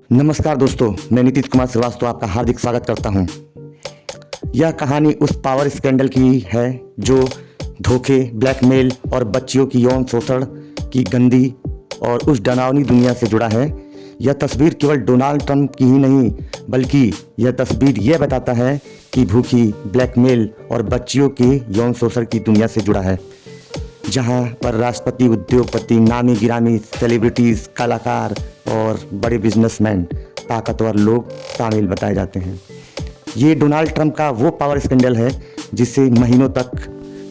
नमस्कार दोस्तों, मैं नीतीश कुमार श्रीवास्तव आपका हार्दिक स्वागत करता हूं। यह कहानी उस पावर स्कैंडल की है जो धोखे, ब्लैकमेल और बच्चियों की यौन शोषण की गंदी और उस डरावनी दुनिया से जुड़ा है। यह तस्वीर केवल डोनाल्ड ट्रंप की ही नहीं, बल्कि यह तस्वीर यह बताता है कि भूखी, ब्लैकमेल और बच्चियों के यौन शोषण की दुनिया से जुड़ा है, जहां पर राष्ट्रपति, उद्योगपति, नामी गिरामी सेलिब्रिटीज़, कलाकार और बड़े बिजनेसमैन, ताकतवर लोग शामिल बताए जाते हैं। ये डोनाल्ड ट्रंप का वो पावर स्कैंडल है जिसे महीनों तक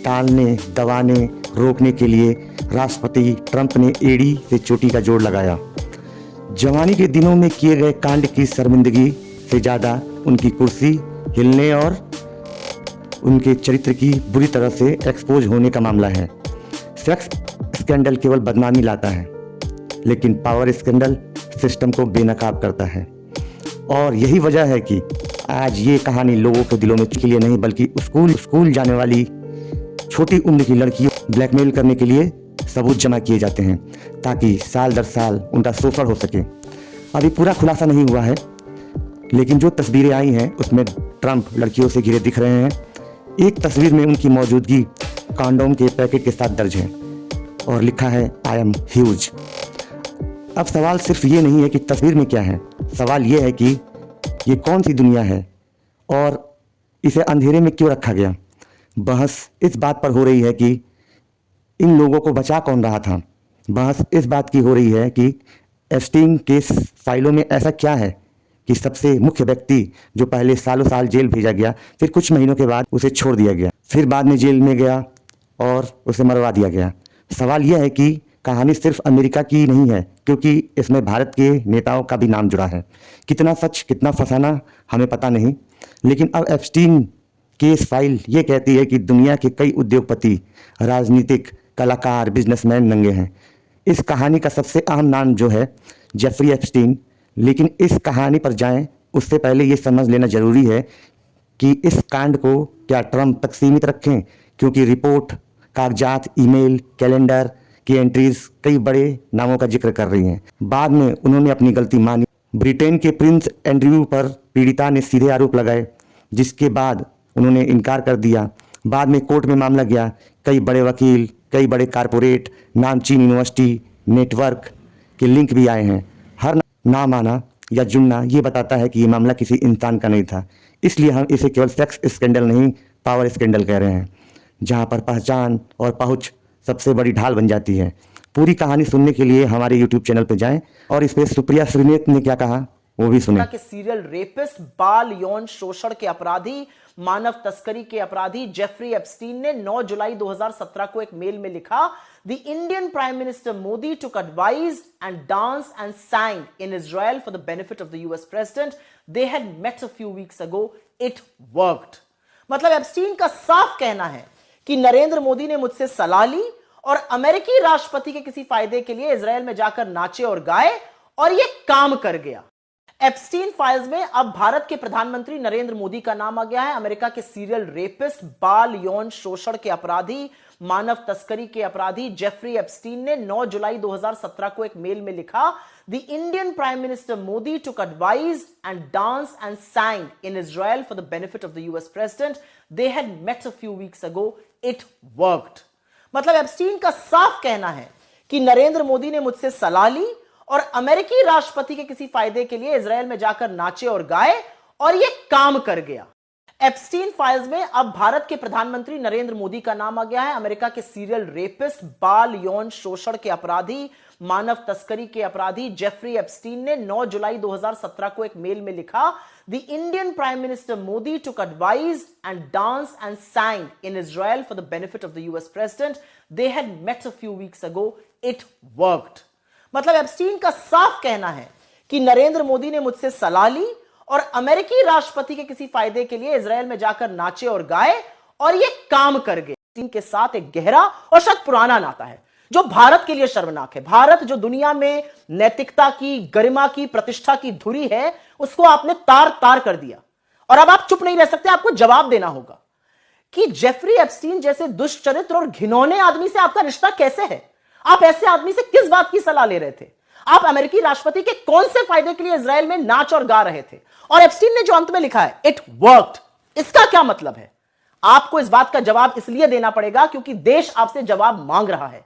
टालने, दबाने, रोकने के लिए राष्ट्रपति ट्रंप ने एड़ी से चोटी का जोड़ लगाया। जवानी के दिनों में किए गए कांड की शर्मिंदगी से ज़्यादा उनकी कुर्सी हिलने और उनके चरित्र की बुरी तरह से एक्सपोज होने का मामला है। सेक्स स्कैंडल केवल बदनामी लाता है, लेकिन पावर स्कैंडल सिस्टम को बेनकाब करता है। और यही वजह है कि आज ये कहानी लोगों के दिलों में के लिए नहीं, बल्कि स्कूल जाने वाली छोटी उम्र की लड़कियों ब्लैकमेल करने के लिए सबूत जमा किए जाते हैं, ताकि साल दर साल उनका शोषण हो सके। अभी पूरा खुलासा नहीं हुआ है, लेकिन जो तस्वीरें आई हैं उसमें ट्रंप लड़कियों से घिरे दिख रहे हैं। एक तस्वीर में उनकी मौजूदगी कॉन्डोम के पैकेट के साथ दर्ज है और लिखा है आई एम ह्यूज। अब सवाल सिर्फ ये नहीं है कि तस्वीर में क्या है, सवाल ये है कि ये कौन सी दुनिया है और इसे अंधेरे में क्यों रखा गया। बहस इस बात पर हो रही है कि इन लोगों को बचा कौन रहा था। बहस इस बात की हो रही है कि एप्स्टीन केस फाइलों में ऐसा क्या है कि सबसे मुख्य व्यक्ति जो पहले सालों साल जेल भेजा गया, फिर कुछ महीनों के बाद उसे छोड़ दिया गया, फिर बाद में जेल में गया और उसे मरवा दिया गया। सवाल यह है कि कहानी सिर्फ अमेरिका की नहीं है, क्योंकि इसमें भारत के नेताओं का भी नाम जुड़ा है। कितना सच, कितना फसाना हमें पता नहीं, लेकिन अब एप्स्टीन केस फाइल ये कहती है कि दुनिया के कई उद्योगपति, राजनीतिक, कलाकार, बिजनेसमैन नंगे हैं। इस कहानी का सबसे अहम नाम जो है जेफरी एप्स्टीन। लेकिन इस कहानी पर जाएं उससे पहले ये समझ लेना जरूरी है कि इस कांड को क्या ट्रंप तक सीमित रखें, क्योंकि रिपोर्ट, कागजात, ईमेल, कैलेंडर की एंट्रीज कई बड़े नामों का जिक्र कर रही हैं। बाद में उन्होंने अपनी गलती मानी। ब्रिटेन के प्रिंस एंड्रयू पर पीड़िता ने सीधे आरोप लगाए, जिसके बाद उन्होंने इनकार कर दिया। बाद में कोर्ट में मामला गया। कई बड़े वकील, कई बड़े कारपोरेट, नामचीन यूनिवर्सिटी, नेटवर्क के लिंक भी आए हैं। हर ना माना या जुड़ना ये बताता है कि ये मामला किसी इंसान का नहीं था। इसलिए हम इसे केवल सेक्स स्कैंडल नहीं, पावर स्कैंडल कह रहे हैं, जहां पर पहचान और पहुंच सबसे बड़ी ढाल बन जाती है। पूरी कहानी सुनने के लिए हमारे यूट्यूब चैनल पर जाएं और इस पे सुप्रिया श्रीनेत ने क्या कहा वो भी सुने। के सीरियल रेपिस्ट, बाल यौन शोषण के अपराधी, मानव तस्करी के अपराधी जेफरी एप्स्टीन ने 9 जुलाई 2017 को एक मेल में लिखा, The Indian Prime Minister Modi took advice and danced and sang in Israel for the benefit of the US President. They had met a few weeks ago. It worked. मतलब Epstein का साफ कहना है कि नरेंद्र मोदी ने मुझसे सलाह ली और अमेरिकी राष्ट्रपति के किसी फायदे के लिए इजराइल में जाकर नाचे और गाए, और यह काम कर गया। एप्स्टीन फाइल्स में अब भारत के प्रधानमंत्री नरेंद्र मोदी का नाम आ गया है। अमेरिका के सीरियल रेपिस्ट, बाल यौन शोषण के अपराधी, मानव तस्करी के अपराधी जेफरी एप्स्टीन ने 9 जुलाई 2017 को एक मेल में लिखा, The Indian Prime Minister Modi took advice and danced and sang in Israel for the benefit of the US President. They had met a few weeks ago. It worked. मतलब Epstein का साफ कहना है कि नरेंद्र मोदी ने मुझसे सलाह ली और अमेरिकी राष्ट्रपति के किसी फायदे के लिए इजराइल में जाकर नाचे और गाए, और यह काम कर गया। एप्स्टीन फाइल्स में अब भारत के प्रधानमंत्री नरेंद्र मोदी का नाम आ गया है। अमेरिका के सीरियल रेपिस्ट, बाल यौन शोषण के अपराधी, मानव तस्करी के अपराधी जेफरी एप्स्टीन ने 9 जुलाई 2017 को एक मेल में लिखा, The Indian Prime Minister Modi took advice and danced and sang in Israel for the benefit of the US President. They had met a few weeks ago. It worked. मतलब Epstein का साफ कहना है कि नरेंद्र मोदी ने मुझसे सलाह ली और अमेरिकी राष्ट्रपति के किसी फायदे के लिए इजराइल में जाकर नाचे और गाए, और यह काम कर गए। एप्स्टीन के साथ एक गहरा और शायद पुराना नाता है जो भारत के लिए शर्मनाक है। भारत जो दुनिया में नैतिकता की, गरिमा की, प्रतिष्ठा की धुरी है, उसको आपने तार तार कर दिया। और अब आप चुप नहीं रह सकते, आपको जवाब देना होगा कि जेफरी एप्स्टीन जैसे दुष्चरित्र और घिनौने आदमी से आपका रिश्ता कैसे है। आप ऐसे आदमी से किस बात की सलाह ले रहे थे? आप अमेरिकी राष्ट्रपति के कौन से फायदे के लिए इजराइल में नाच और गा रहे थे? और एप्स्टीन ने जो अंत में लिखा है, इट वर्कड, इसका क्या मतलब है? आपको इस बात का जवाब इसलिए देना पड़ेगा क्योंकि देश आपसे जवाब मांग रहा है।